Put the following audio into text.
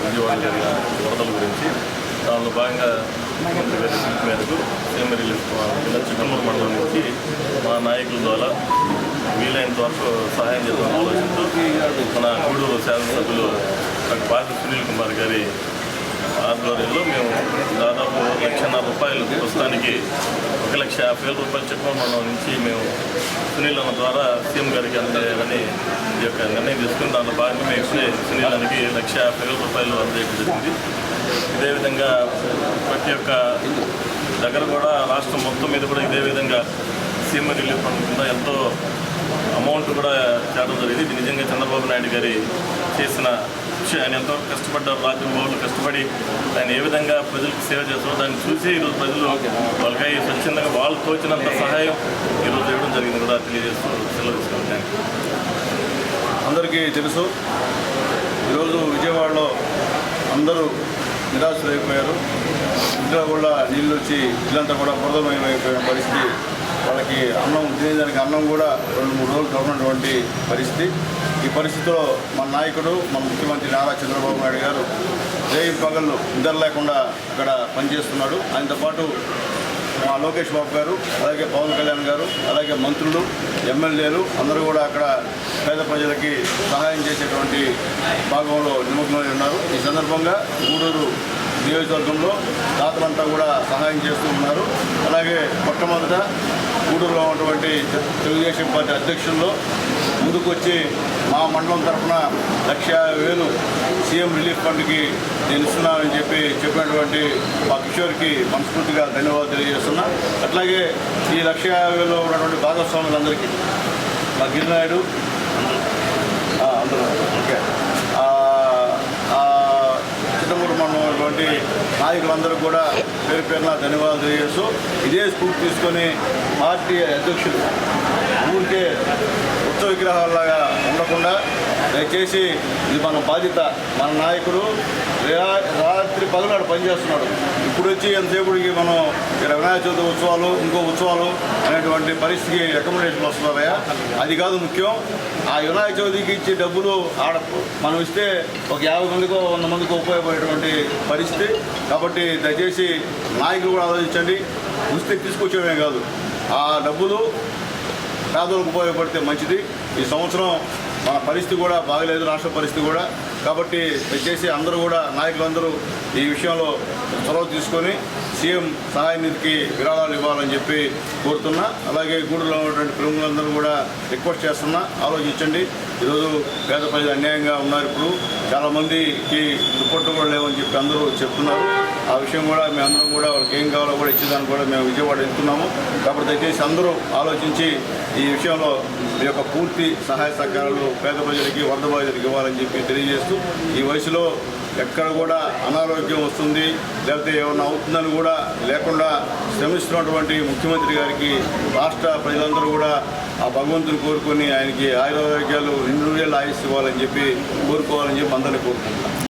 విజయవాడ జరిగిన వరదల గురించి దానిలో భాగంగా ముఖ్యమంత్రి గారి పిలుపు మేరకు సీఎం రిలీఫ్ చిట్టమూరు మండలం నుంచి మా నాయకుల ద్వారా వీలైనంత వరకు సహాయం చేద్దామని ఆలోచనతో మన గూడూరు శాసనసభ్యులు డాక్టర్ పాటి సునీల్ కుమార్ గారి ఆధ్వర్యంలో మేము దాదాపు ₹1,50,000 ప్రస్తుతానికి ₹1,50,000 చిట్టమూరు మండలం నుంచి మేము సునీల్ అన్న ద్వారా సీఎం గారికి అందజేయాలని ఈ యొక్క నిర్ణయం తీసుకుని దాంట్లో భాగంగా మేము ఇప్పుడే సునీల్ అన్నకి ₹1,50,000 అందజేయడం జరిగింది. ఇదే విధంగా ప్రతి ఒక్క దగ్గర కూడా రాష్ట్రం మొత్తం మీద కూడా ఇదే విధంగా సీఎం రిలీఫ్ ఫండ్ కింద ఎంతో అమౌంట్ కూడా చేయడం జరిగింది. ఇది నిజంగా చంద్రబాబు నాయుడు గారి చేసిన ఆయన ఎంతో కష్టపడ్డారు, రాత్రి బౌళ్ళు కష్టపడి ఆయన ఏ విధంగా ప్రజలకు సేవ చేస్తారో దాన్ని చూసి ఈరోజు ప్రజలు వాళ్ళకి స్వచ్ఛందంగా వాళ్ళు తోచినంత సహాయం ఈరోజు ఇవ్వడం జరిగింది కూడా తెలియజేస్తూ సెలవు తీసుకుంటాను. అందరికీ తెలుసు, ఈరోజు విజయవాడలో అందరూ నిరాశలైపోయారు. ఇంట్లో కూడా నీళ్ళు వచ్చి ఇల్లంతా కూడా బురదమయమైపోయిన పరిస్థితి. వాళ్ళకి అన్నం తినేదానికి అన్నం కూడా 2-3 రోజులు దొరకనటువంటి పరిస్థితి. ఈ పరిస్థితిలో మన నాయకుడు మన ముఖ్యమంత్రి నారా చంద్రబాబు నాయుడు గారు రేయి పగళ్ళు నిద్ర లేకుండా అక్కడ పనిచేస్తున్నాడు. ఆయనతో పాటు మా లోకేష్ బాబు గారు, అలాగే పవన్ కళ్యాణ్ గారు, అలాగే మంత్రులు, ఎమ్మెల్యేలు అందరూ కూడా అక్కడ పేద ప్రజలకి సహాయం చేసేటువంటి భాగంలో నిమగ్నమై ఉన్నారు. ఈ సందర్భంగా గూడూరు నియోజకవర్గంలో దాతలంతా కూడా సహాయం చేస్తూ ఉన్నారు. అలాగే మొట్టమొదట గూడూరులో ఉన్నటువంటి తెలుగుదేశం పార్టీ అధ్యక్షుల్లో ముందుకు వచ్చి మా మండలం తరఫున ₹1,50,000 సీఎం రిలీఫ్ ఫండ్కి నేను ఇస్తున్నానని చెప్పినటువంటి మా కిషోర్కి మనస్ఫూర్తిగా ధన్యవాదాలు తెలియజేస్తున్నా. అట్లాగే ఈ ₹1,50,000లో ఉన్నటువంటి భాగస్వాములందరికీ మా గిరినాయుడు అందరూ ఓకే చిట్టమూరు మండలం నాయకులందరూ కూడా పేరు పేరున ధన్యవాదాలు తెలియజేస్తూ ఇదే స్ఫూర్తి తీసుకొని పార్టీ అధ్యక్షులు ఊరికే ఉత్సవ విగ్రహాలలాగా ఉండకుండా దయచేసి ఇది మన బాధ్యత. మన నాయకుడు రాత్రి పగలాడు పనిచేస్తున్నాడు. ఇప్పుడు వచ్చి ఎంతసేపుడికి మనం వినాయక చవితి ఉత్సవాలు ఇంకో ఉత్సవాలు అనేటువంటి పరిస్థితికి రికమెండేషన్లు వస్తున్నారయ్యా. అది కాదు ముఖ్యం. ఆ వినాయక చవితికి ఇచ్చే డబ్బులు ఆడ మనం ఇస్తే ఒక 50 మందికో 100 మందికో ఉపయోగపడేటువంటి పరిస్థితి. కాబట్టి దయచేసి నాయకులు కూడా ఆలోచించండి. ఉస్తే తీసుకొచ్చేయడమే కాదు, ఆ డబ్బులు పేదలకు ఉపయోగపడితే మంచిది. ఈ సంవత్సరం మన పరిస్థితి కూడా బాగలేదు, రాష్ట్ర పరిస్థితి కూడా. కాబట్టి దయచేసి అందరూ కూడా నాయకులందరూ ఈ విషయంలో చొరవ తీసుకొని సీఎం సహాయ నిధికి విరాళాలు ఇవ్వాలని చెప్పి కోరుతున్నా. అలాగే గూడూరులో ఉన్నటువంటి ప్రముఖులందరూ కూడా రిక్వెస్ట్ చేస్తున్నా, ఆలోచించండి. ఈరోజు పేద ప్రజలు అన్యాయంగా ఉన్నారు. ఇప్పుడు చాలామందికి దుప్పట్లు కూడా లేవని చెప్పి అందరూ చెప్తున్నారు. ఆ విషయం కూడా మేమందరం కూడా వాళ్ళకి ఏం కావాలో కూడా ఇచ్చేదానికి కూడా మేము విజయవాడ వెళ్తున్నాము. కాబట్టి దయచేసి అందరూ ఆలోచించి ఈ విషయంలో మీ యొక్క పూర్తి సహాయ సహకారాలు పేద ప్రజలకి, వరద బాధితులకి ఇవ్వాలని చెప్పి తెలియజేస్తూ ఈ వయసులో ఎక్కడ కూడా అనారోగ్యం వస్తుంది లేకపోతే ఏమన్నా అవుతుందని కూడా లేకుండా శ్రమిస్తున్నటువంటి ముఖ్యమంత్రి గారికి రాష్ట్ర ప్రజలందరూ కూడా ఆ భగవంతుని కోరుకొని ఆయనకి ఆయురారోగ్యాలు 2 ఆయుస్సు ఇవ్వాలని చెప్పి కోరుకోవాలని చెప్పి అందరినీ కోరుకుంటున్నాను.